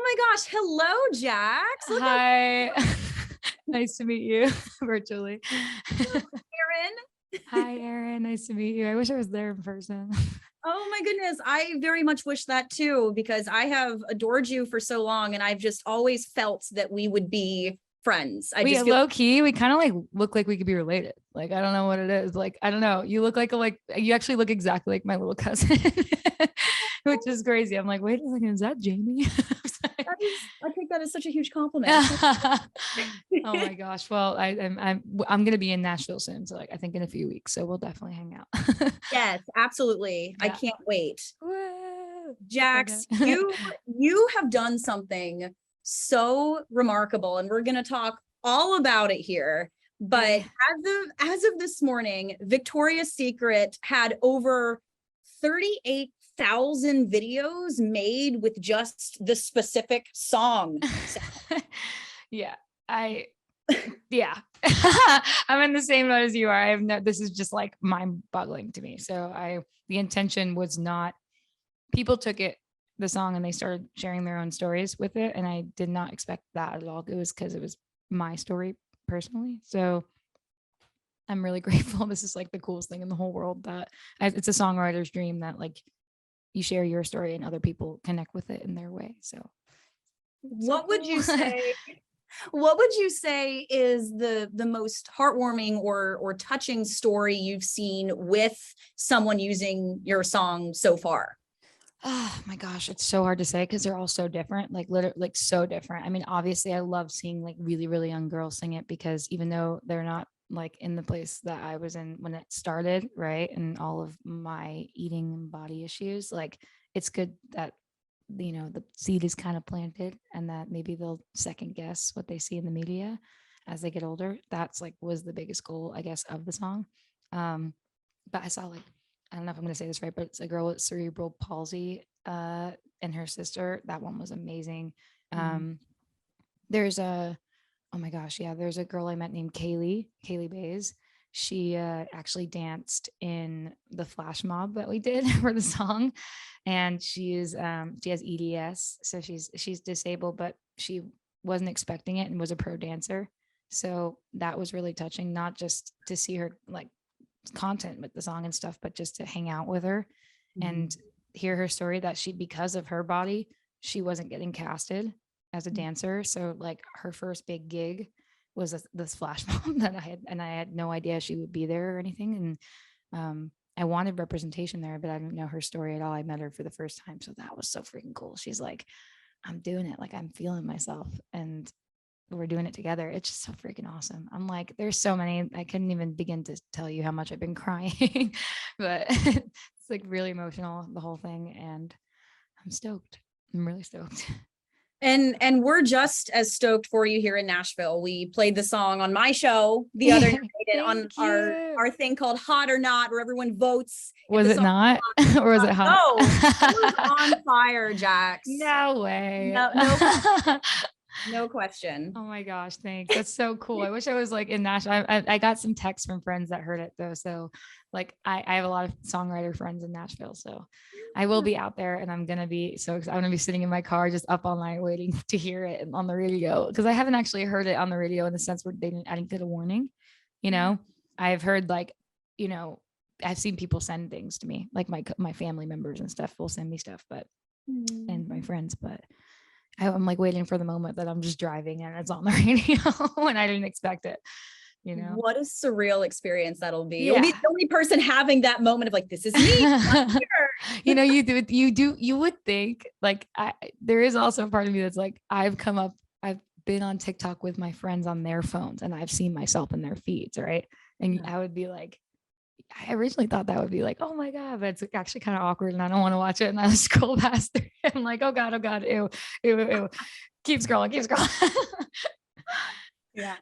my gosh. Hello, Jax. Look at Hi. Nice to meet you virtually. Eryn. Hi, Eryn. Nice to meet you. I wish I was there in person. Oh my goodness. I very much wish that too, because I have adored you for so long and I've just always felt that we would be friends. I just feel low key, we kind of like look like we could be related. Like, I don't know what it is. Like, I don't know. You look like you actually look exactly like my little cousin, which is crazy. I'm like, wait a second, is that Jamie? I think that is such a huge compliment. Oh my gosh. Well, I'm gonna be in Nashville soon. So like I think in a few weeks. So we'll definitely hang out. Yes, absolutely. Yeah. I can't wait. Woo. Jax, you have done something so remarkable, and we're going to talk all about it here. But as of this morning, Victoria's Secret had over 38,000 videos made with just the specific song. Yeah, I'm in the same boat as you are. This is just like mind-boggling to me. So the intention was not, people took the song and they started sharing their own stories with it. And I did not expect that at all. It was because it was my story personally. So I'm really grateful. This is like the coolest thing in the whole world, that it's a songwriter's dream that like you share your story and other people connect with it in their way. So what would you say? What would you say is the most heartwarming or touching story you've seen with someone using your song so far? Oh my gosh, it's so hard to say because they're all so different, like literally like so different. I mean, obviously I love seeing like really, really young girls sing it, because even though they're not like in the place that I was in when it started, right? And all of my eating and body issues, like it's good that, you know, the seed is kind of planted and that maybe they'll second guess what they see in the media as they get older. That's like was the biggest goal, I guess, of the song. But I saw like, I don't know if I'm going to say this right, but it's a girl with cerebral palsy and her sister. That one was amazing. There's oh my gosh, yeah, there's a girl I met named Kaylee Bays. She actually danced in the flash mob that we did for the song, and she has EDS, so she's disabled, but she wasn't expecting it and was a pro dancer. So that was really touching, not just to see her like content with the song and stuff, but just to hang out with her and hear her story, that she, because of her body, she wasn't getting casted as a dancer. So like her first big gig was this flash mob that I had no idea she would be there or anything. And I wanted representation there, but I didn't know her story at all. I met her for the first time. So that was so freaking cool. She's like, I'm doing it. Like I'm feeling myself and we're doing it together. It's just so freaking awesome. I'm like, there's so many, I couldn't even begin to tell you how much I've been crying, but it's like really emotional, the whole thing. And I'm stoked. I'm really stoked. And we're just as stoked for you here in Nashville. We played the song on my show the other night on our thing called Hot or Not, where everyone votes. Was it not? Or was it hot? No, it was on fire, Jax. No way. No question. Oh my gosh, thanks. That's so cool. I wish I was like in Nashville. I got some texts from friends that heard it though. So like I have a lot of songwriter friends in Nashville. So I will be out there and I'm going to be I'm going to be sitting in my car just up all night waiting to hear it on the radio. Cause I haven't actually heard it on the radio in the sense where I didn't get a warning. You know, I've heard like, you know, I've seen people send things to me, like my family members and stuff will send me stuff, but and my friends, but I'm like waiting for the moment that I'm just driving and it's on the radio and I didn't expect it. You know, what a surreal experience that'll be. You'll be the only person having that moment of like, this is me. You know, you would think like there is also a part of me that's like, I've been on TikTok with my friends on their phones and I've seen myself in their feeds. Right. And I would be like, I originally thought that would be like, oh my God, but it's actually kind of awkward and I don't want to watch it. And I scroll past through it. I'm like, oh God, ew. Keep scrolling. Yeah.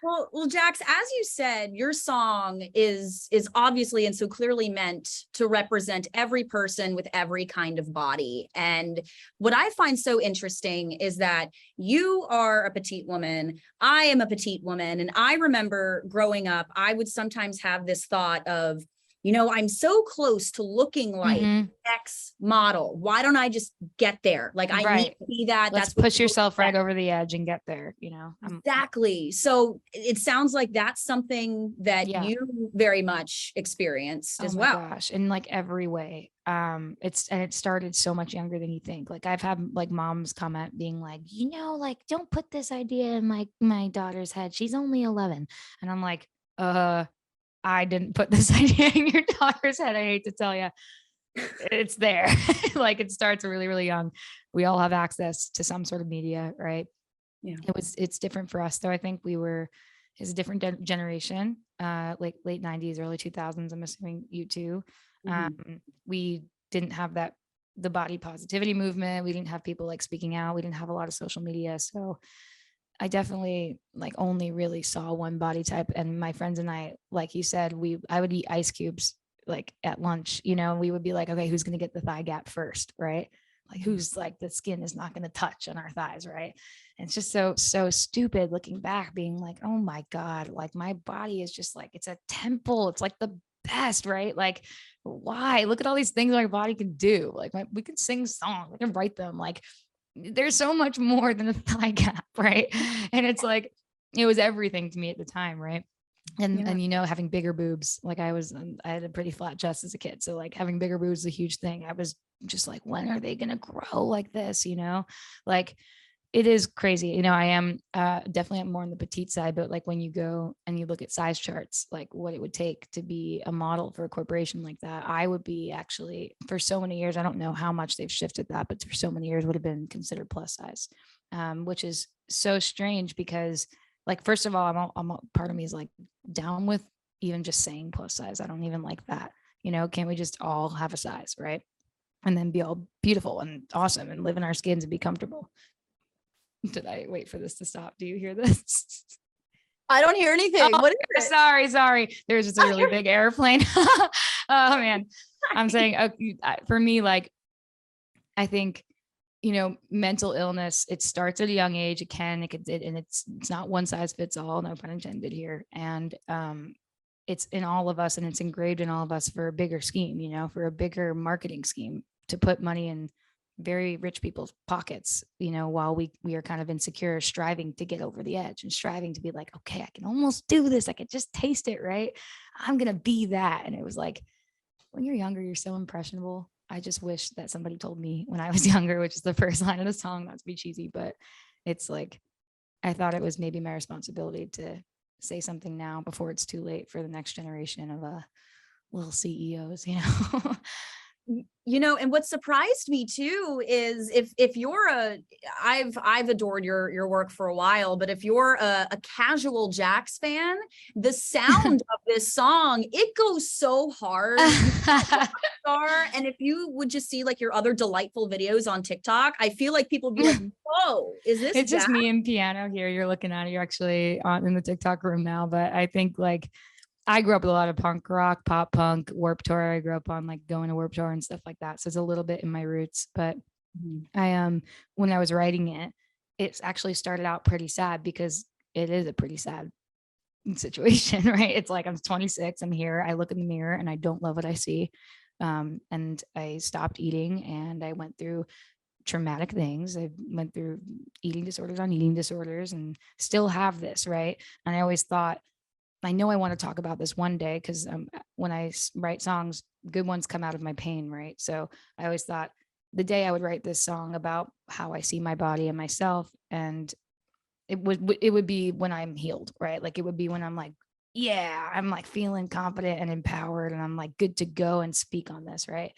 Well, Jax, as you said, your song is obviously and so clearly meant to represent every person with every kind of body. And what I find so interesting is that you are a petite woman. I am a petite woman. And I remember growing up, I would sometimes have this thought of, I'm so close to looking like X model. Why don't I just get there? Like I need to be that. Let's That's what push people yourself right expect. over the edge and get there, Exactly. So it sounds like that's something that Yeah. you very much experienced Oh as my well. gosh. In like every way. It started so much younger than you think. Like I've had like moms comment being like, like don't put this idea in my daughter's head. She's only 11. And I'm like, I didn't put this idea in your daughter's head. I hate to tell you. It's there. Like it starts really, really young. We all have access to some sort of media, right? Yeah. It's different for us though. I think is a different generation, like late 90s, early 2000s. I'm assuming you too. We didn't have the body positivity movement. We didn't have people like speaking out. We didn't have a lot of social media. So I definitely like only really saw one body type. And my friends and I, like you said, I would eat ice cubes like at lunch, we would be like, okay, who's going to get the thigh gap first? Right. Like who's like the skin is not going to touch on our thighs. Right. And it's just so stupid looking back, being like, oh my God, like my body is just like, it's a temple. It's like the best, right? Like, why? Look at all these things my body can do. Like we can sing songs, we can write them. Like there's so much more than a thigh gap, right? And it's like, it was everything to me at the time, right? And having bigger boobs, like I had a pretty flat chest as a kid, so like having bigger boobs is a huge thing. I was just like, when are they gonna grow like this? Like it is crazy. I am definitely more on the petite side, but like when you go and you look at size charts, like what it would take to be a model for a corporation like that, I would be actually, for so many years, I don't know how much they've shifted that, but for so many years would have been considered plus size, which is so strange because like, first of all, part of me is like down with even just saying plus size. I don't even like that. Can't we just all have a size, right? And then be all beautiful and awesome and live in our skins and be comfortable. Did I wait for this to stop? Do you hear this? I don't hear anything. Oh, what is it? Sorry. There's just a really big airplane. Oh man. I'm saying for me, like, I think, mental illness, it starts at a young age. And it's not one size fits all, no pun intended here. And it's in all of us and it's engraved in all of us for a bigger scheme, for a bigger marketing scheme to put money in very rich people's pockets, while we are kind of insecure, striving to get over the edge and striving to be like, okay, I can almost do this. I can just taste it, right? I'm going to be that. And it was like, when you're younger, you're so impressionable. I just wish that somebody told me when I was younger, which is the first line of the song, not to be cheesy, but it's like, I thought it was maybe my responsibility to say something now before it's too late for the next generation of little CEOs, And what surprised me too is if you're I've adored your work for a while, but if you're a casual JAX fan, the sound of this song, it goes so hard. And if you would just see like your other delightful videos on TikTok, I feel like people would be like, whoa, is this it's just JAX? me and piano here. You're looking at it. You're actually in the TikTok room now, but I think like I grew up with a lot of punk rock, pop punk, Warped Tour. I grew up on like going to Warped Tour and stuff like that. So it's a little bit in my roots, but I when I was writing it, it's actually started out pretty sad because it is a pretty sad situation, right? It's like, I'm 26, I'm here, I look in the mirror and I don't love what I see. And I stopped eating and I went through traumatic things. I went through eating disorders on eating disorders and still have this, right? And I always thought, I know I want to talk about this one day because when I write songs, good ones come out of my pain, right? So I always thought the day I would write this song about how I see my body and myself, and it would be when I'm healed, right? Like it would be when I'm like, yeah, I'm like feeling confident and empowered and I'm like good to go and speak on this, right?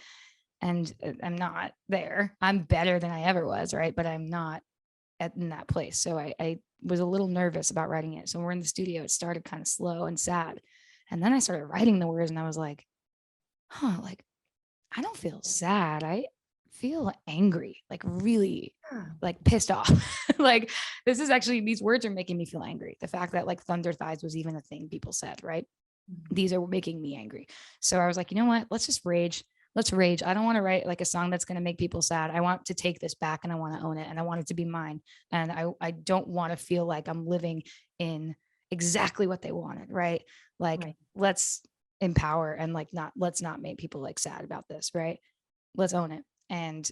And I'm not there. I'm better than I ever was, right? But I'm not in that place. So I was a little nervous about writing it. So we're in the studio, it started kind of slow and sad. And then I started writing the words and I was like, like, I don't feel sad. I feel angry, like really like pissed off. Like this is actually, these words are making me feel angry. The fact that like thunder thighs was even a thing people said, right? These are making me angry. So I was like, you know what? Let's just rage. Let's rage. I don't want to write like a song that's going to make people sad. I want to take this back and I want to own it and I want it to be mine. And I don't want to feel like I'm living in exactly what they wanted. Right. Like, let's empower and like let's not make people like sad about this, right? Let's own it and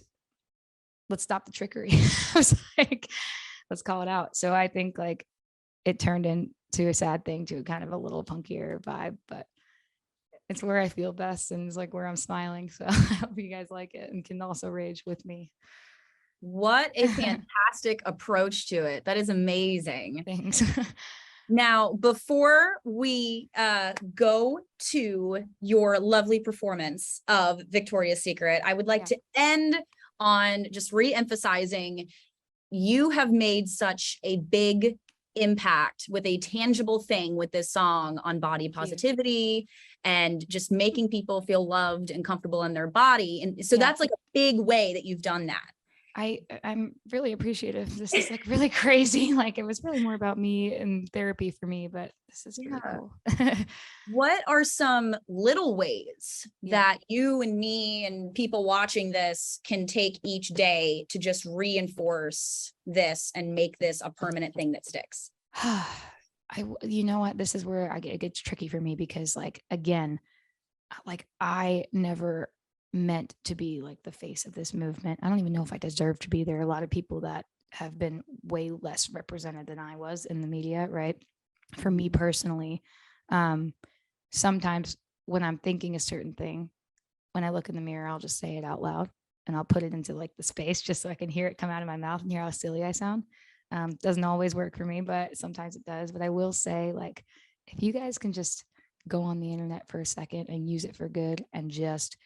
let's stop the trickery. I was like, let's call it out. So I think like it turned into a sad thing to kind of a little punkier vibe, but it's where I feel best and it's like where I'm smiling. So I hope you guys like it and can also rage with me. What a fantastic approach to it. That is amazing. Thanks. Now, before we go to your lovely performance of Victoria's Secret, I would like to end on just re-emphasizing you have made such a big impact with a tangible thing with this song on body positivity and just making people feel loved and comfortable in their body. And so that's like a big way that you've done that. I'm really appreciative. This is like really crazy. Like it was really more about me and therapy for me, but this is really cool. What are some little ways that you and me and people watching this can take each day to just reinforce this and make this a permanent thing that sticks? You know what? This is where it gets tricky for me because like, again, like I never meant to be like the face of this movement. I don't even know if I deserve to be there. A lot of people that have been way less represented than I was in the media, right? For me personally, sometimes when I'm thinking a certain thing, when I look in the mirror, I'll just say it out loud and I'll put it into like the space just so I can hear it come out of my mouth and hear how silly I sound. Doesn't always work for me, but sometimes it does. But I will say, like, if you guys can just go on the internet for a second and use it for good and just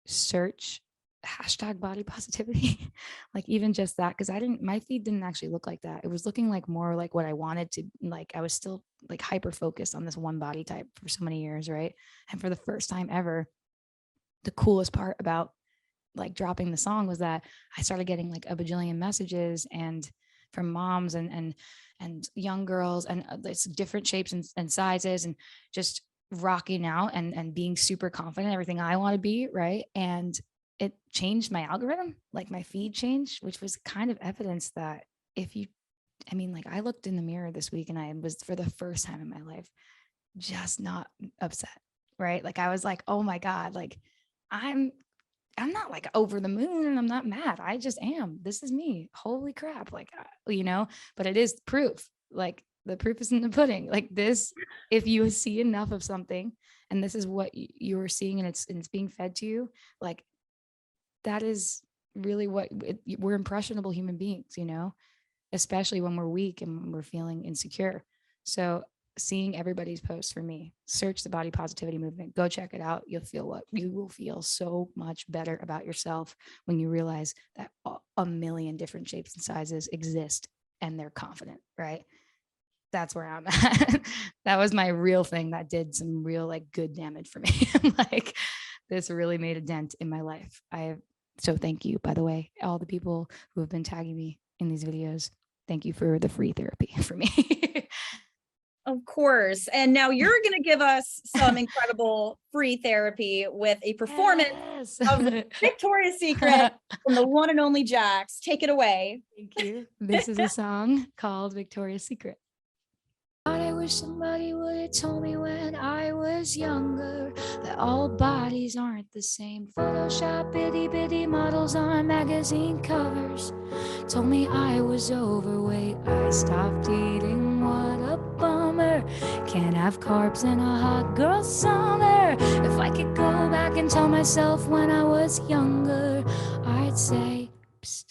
search hashtag body positivity, like even just that, because my feed didn't actually look like that. It was looking like more like what I wanted to, like I was still like hyper focused on this one body type for so many years, right? And for the first time ever, the coolest part about like dropping the song was that I started getting like a bajillion messages and from moms and young girls and it's different shapes and sizes and just rocking out and being super confident in everything I want to be, right? And it changed my algorithm, like my feed changed, which was kind of evidence that like I looked in the mirror this week and I was for the first time in my life just not upset, right? Like I was like, oh my God, like I'm not like over the moon and I'm not mad. I just am. This is me. Holy crap. Like, but it is proof. Like the proof is in the pudding. Like this, if you see enough of something and this is what you're seeing and it's being fed to you, like that is really we're impressionable human beings, especially when we're weak and when we're feeling insecure. So seeing everybody's posts for me, search the body positivity movement, go check it out. You will feel so much better about yourself when you realize that a million different shapes and sizes exist and they're confident, right? That's where I'm at. That was my real thing that did some real like good damage for me. Like this really made a dent in my life. So thank you, by the way, all the people who have been tagging me in these videos. Thank you for the free therapy for me. Of course. And now you're going to give us some incredible free therapy with a performance of Victoria's Secret from the one and only JAX. Take it away. Thank you. This is a song called Victoria's Secret. I wish somebody would have told me when I was younger that all bodies aren't the same. Photoshop itty bitty models on magazine covers told me I was overweight. I stopped eating, what a bummer. Can't have carbs in a hot girl summer. If I could go back and tell myself when I was younger, I'd say, psst,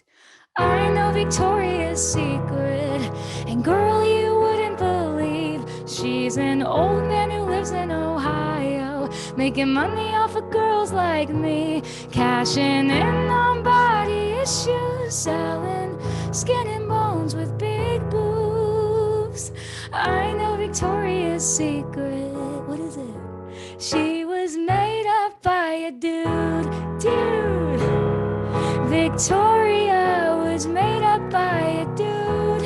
I know Victoria's Secret, and girl, you wouldn't believe she's an old man who lives in Ohio, making money off of girls like me, cashing in on body issues, selling skin and bones with big boobs. I know Victoria's Secret. What is it? She was made up by a dude. Victoria was made up by a dude.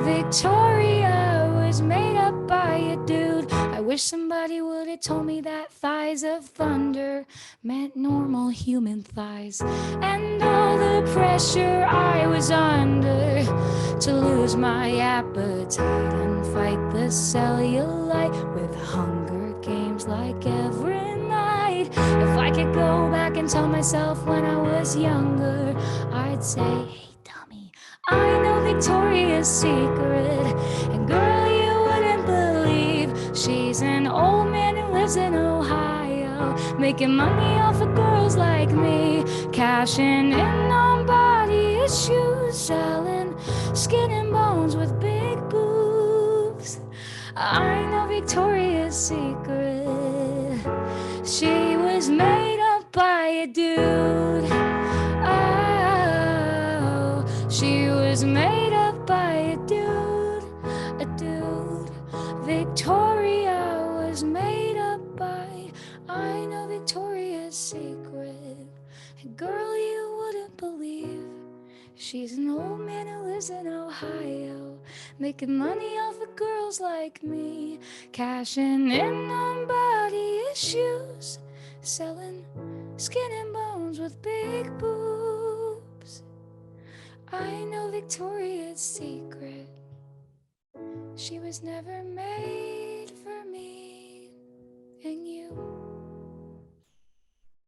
Victoria was made up by a dude. I wish somebody would have told me that thighs of thunder meant normal human thighs, and all the pressure I was under to lose my appetite and fight the cellulite with Hunger seems like every night. If I could go back and tell myself when I was younger, I'd say, hey dummy, I know Victoria's Secret, and girl, you wouldn't believe she's an old man who lives in Ohio, making money off of girls like me, cashing in on body issues, selling skin and bones with big boobs. I know Victoria's Secret. She was made up by a dude. Oh, she was made up by a dude, a dude. Victoria was made up by, I know Victoria's Secret. And girl, you wouldn't believe she's an old man who lives in Ohio, making money off of girls like me, cashing in on body issues, selling skin and bones with big boobs. I know Victoria's Secret. She was never made